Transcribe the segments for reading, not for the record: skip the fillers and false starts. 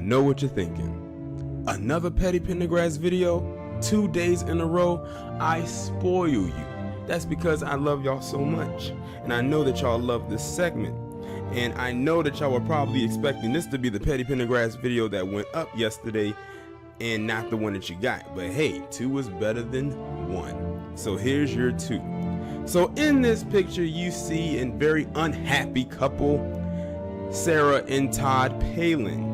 know what you're thinking. Another petty Pendergrass video? 2 days in a row? I spoil you. That's because I love y'all so much, and I know that y'all love this segment, and I know that y'all were probably expecting this to be the petty Pendergrass video that went up yesterday and not the one that you got. But hey, 2 is better than 1. So here's your 2. So in this picture you see a very unhappy couple, Sarah and Todd Palin.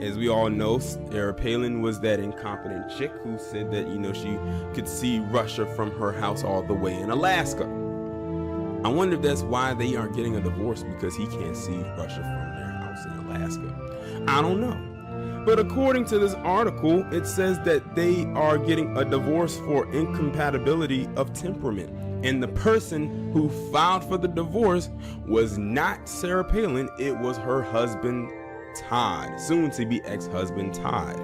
As we all know, Sarah Palin was that incompetent chick who said that, she could see Russia from her house all the way in Alaska. I wonder if that's why they aren't getting a divorce, because he can't see Russia from their house in Alaska. I don't know. But according to this article, it says that they are getting a divorce for incompatibility of temperament. And the person who filed for the divorce was not Sarah Palin, it was her husband Todd, soon to be ex-husband Todd.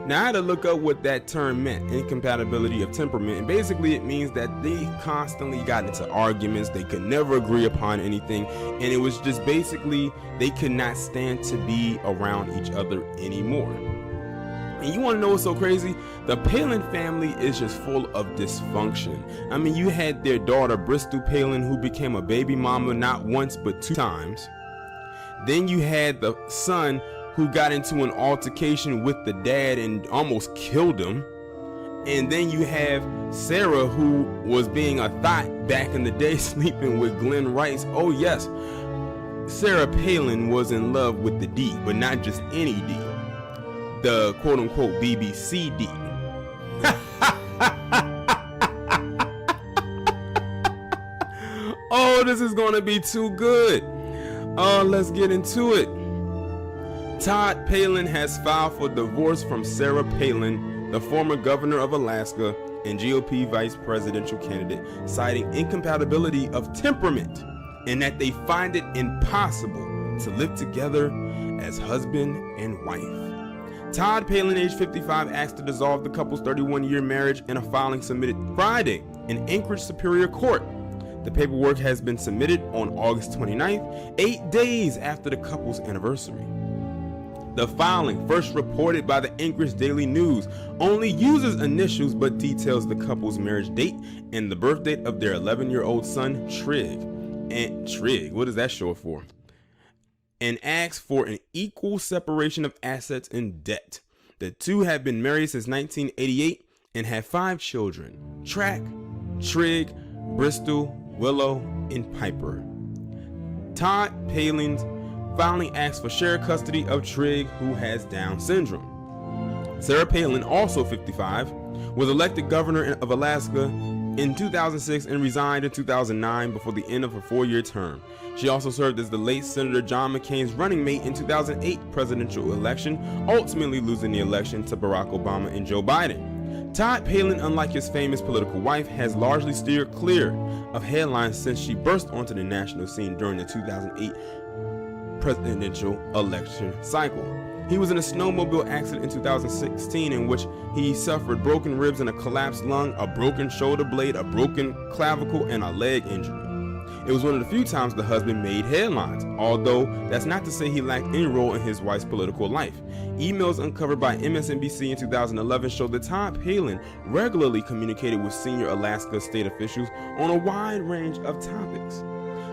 Now I had to look up what that term meant, incompatibility of temperament, and basically it means that they constantly got into arguments, they could never agree upon anything, and it was just basically they could not stand to be around each other anymore. And you want to know what's so crazy? The Palin family is just full of dysfunction. I mean, you had their daughter Bristol Palin, who became a baby mama not once but 2 times. Then you had the son who got into an altercation with the dad and almost killed him. And then you have Sarah, who was being a thought back in the day, sleeping with Glenn Rice. Oh yes, Sarah Palin was in love with the D, but not just any D, the quote-unquote BBC D. Oh, this is gonna be too good. Let's get into it. Todd Palin has filed for divorce from Sarah Palin, the former governor of Alaska and GOP vice presidential candidate, citing incompatibility of temperament and that they find it impossible to live together as husband and wife. Todd Palin, age 55, asked to dissolve the couple's 31-year marriage in a filing submitted Friday in Anchorage Superior Court. The paperwork has been submitted on August 29th, 8 days after the couple's anniversary. The filing, first reported by the Anchorage Daily News, only uses initials but details the couple's marriage date and the birth date of their 11-year-old son, Trig. And Trig, what is that short for? And asks for an equal separation of assets and debt. The two have been married since 1988 and have 5 children: Track, Trig, Bristol, Willow, and Piper. Todd Palin finally asked for shared custody of Trig, who has Down syndrome. Sarah Palin, also 55, was elected governor of Alaska in 2006 and resigned in 2009 before the end of her 4-year term. She also served as the late Senator John McCain's running mate in 2008 presidential election, ultimately losing the election to Barack Obama and Joe Biden. Todd Palin, unlike his famous political wife, has largely steered clear of headlines since she burst onto the national scene during the 2008 presidential election cycle. He was in a snowmobile accident in 2016 in which he suffered broken ribs and a collapsed lung, a broken shoulder blade, a broken clavicle, and a leg injury. It was one of the few times the husband made headlines, although that's not to say he lacked any role in his wife's political life. Emails uncovered by MSNBC in 2011 showed that Todd Palin regularly communicated with senior Alaska state officials on a wide range of topics.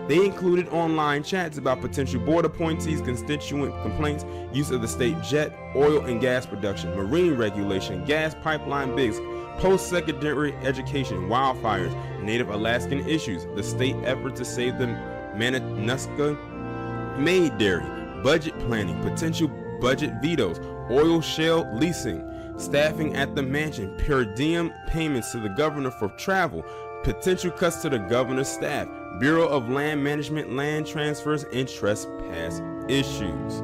They included online chats about potential board appointees, constituent complaints, use of the state jet, oil and gas production, marine regulation, gas pipeline bids, post-secondary education, wildfires, Native Alaskan issues, the state effort to save the Mananuska Maid Dairy, budget planning, potential budget vetoes, oil shale leasing, staffing at the mansion, per diem payments to the governor for travel, potential cuts to the governor's staff, Bureau of Land Management, land transfers, and trespass issues.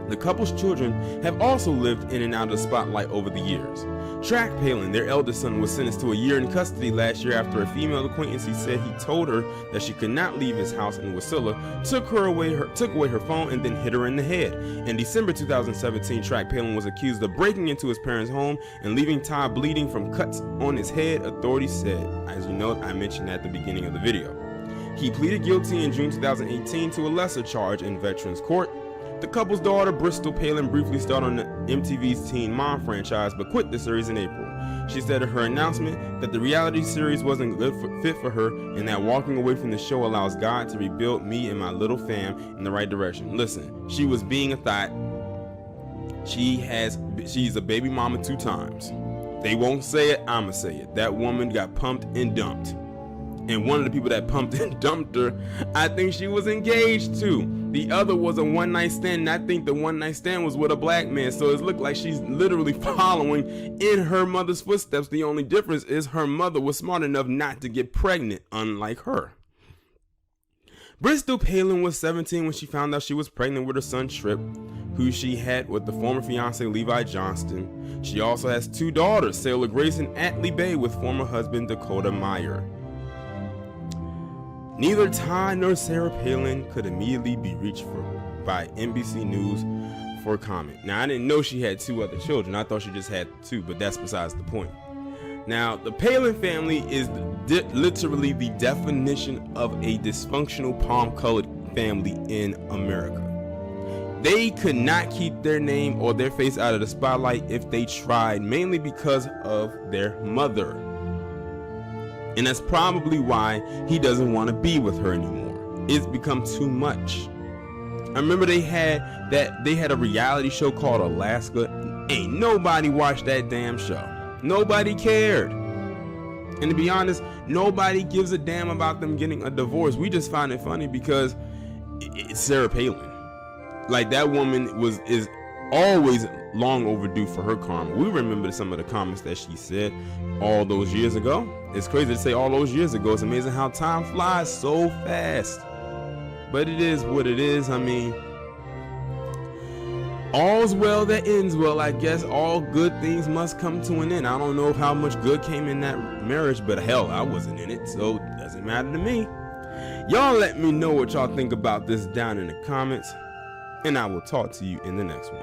The couple's children have also lived in and out of the spotlight over the years. Track Palin, their eldest son, was sentenced to a year in custody last year after a female acquaintance said he told her that she could not leave his house in Wasilla, took away her phone, and then hit her in the head. In December 2017, Track Palin was accused of breaking into his parents' home and leaving Todd bleeding from cuts on his head, authorities said. As you know, I mentioned at the beginning of the video. He pleaded guilty in June 2018 to a lesser charge in Veterans Court. The couple's daughter, Bristol Palin, briefly starred on the MTV's Teen Mom franchise, but quit the series in April. She said in her announcement that the reality series wasn't fit for her, and that walking away from the show allows God to rebuild me and my little fam in the right direction. Listen, she was being a thought. She's a baby mama 2 times. They won't say it, I'ma say it. That woman got pumped and dumped. And one of the people that pumped and dumped her, I think she was engaged to. The other was a one-night stand, and I think the one-night stand was with a black man. So it looked like she's literally following in her mother's footsteps. The only difference is her mother was smart enough not to get pregnant, unlike her. Bristol Palin was 17 when she found out she was pregnant with her son Tripp, who she had with the former fiance Levi Johnston. She also has 2 daughters, Sailor Grace and Atlee Bay, with former husband Dakota Meyer. Neither Ty nor Sarah Palin could immediately be reached by NBC News for comment. Now, I didn't know she had 2 other children. I thought she just had 2, but that's besides the point. Now, the Palin family is literally the definition of a dysfunctional palm-colored family in America. They could not keep their name or their face out of the spotlight if they tried, mainly because of their mother. And that's probably why he doesn't want to be with her anymore. It's become too much. I remember they had a reality show called Alaska. Ain't nobody watched that damn show. Nobody cared. And to be honest, nobody gives a damn about them getting a divorce. We just find it funny because it's Sarah Palin. Like, that woman is always long overdue for her karma. We remember some of the comments that she said all those years ago. It's crazy to say all those years ago. It's amazing how time flies so fast. But it is what it is. I mean, all's well that ends well. I guess all good things must come to an end. I don't know how much good came in that marriage, but hell, I wasn't in it, so it doesn't matter to me. Y'all let me know what y'all think about this down in the comments, and I will talk to you in the next one.